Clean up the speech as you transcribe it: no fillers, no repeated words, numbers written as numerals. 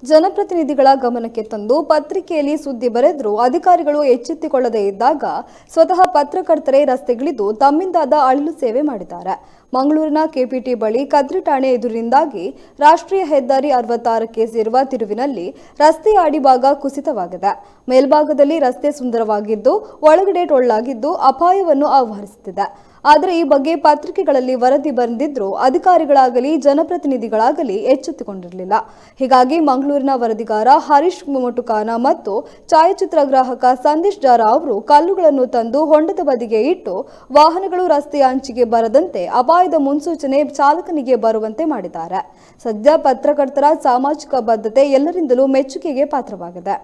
ಜನಪ್ರತಿನಿಧಿಗಳ ಗಮನಕ್ಕೆ ತಂದು ಪತ್ರಿಕೆಯಲ್ಲಿ ಸುದ್ದಿ ಬರೆದರೂ ಅಧಿಕಾರಿಗಳು ಎಚ್ಚೆತ್ತುಕೊಳ್ಳದೇ ಇದ್ದಾಗ ಸ್ವತಃ ಪತ್ರಕರ್ತರೇ ರಸ್ತೆಗಿಳಿದು ತಮ್ಮಿಂದಾದ ಅಳಿಲು ಸೇವೆ ಮಾಡಿದ್ದಾರೆ. ಮಂಗಳೂರಿನ ಕೆಪಿಟಿ ಬಳಿ ಕದ್ರಿ ಠಾಣೆ ಎದುರಿನಿಂದಾಗಿ ರಾಷ್ಟ್ರೀಯ ಹೆದ್ದಾರಿ 66ಕ್ಕೆ ಸೇರುವ ತಿರುವಿನಲ್ಲಿ ರಸ್ತೆಯ ಅಡಿಭಾಗ ಕುಸಿತವಾಗಿದೆ. ಮೇಲ್ಭಾಗದಲ್ಲಿ ರಸ್ತೆ ಸುಂದರವಾಗಿದ್ದು ಒಳಗಡೆ ಟೊಳ್ಳಾಗಿದ್ದು ಅಪಾಯವನ್ನು ಆಹ್ವಾನಿಸುತ್ತಿದೆ. ಆದರೆ ಈ ಬಗ್ಗೆ ಪತ್ರಿಕೆಗಳಲ್ಲಿ ವರದಿ ಬಂದಿದ್ರೂ ಅಧಿಕಾರಿಗಳಾಗಲಿ ಜನಪ್ರತಿನಿಧಿಗಳಾಗಲಿ ಎಚ್ಚೆತ್ತುಕೊಂಡಿರಲಿಲ್ಲ. ಹೀಗಾಗಿ ಮಂಗಳೂರಿನ ವರದಿಗಾರ ಹರೀಶ್ ಮೊಟುಕಾನ ಮತ್ತು ಛಾಯಾಚಿತ್ರಗ್ರಾಹಕ ಸಂದೇಶ್ ಜಾರ ಅವರು ಕಲ್ಲುಗಳನ್ನು ತಂದು ಹೊಂಡದ ಬದಿಗೆ ಇಟ್ಟು ವಾಹನಗಳು ರಸ್ತೆಯ ಅಂಚಿಗೆ ಬರದಂತೆ ಅಪಾಯದ ಮುನ್ಸೂಚನೆ ಚಾಲಕನಿಗೆ ಬರುವಂತೆ ಮಾಡಿದ್ದಾರೆ. ಸದ್ಯ ಪತ್ರಕರ್ತರ ಸಾಮಾಜಿಕ ಬದ್ಧತೆ ಎಲ್ಲರಿಂದಲೂ ಮೆಚ್ಚುಗೆಗೆ ಪಾತ್ರವಾಗಿದೆ.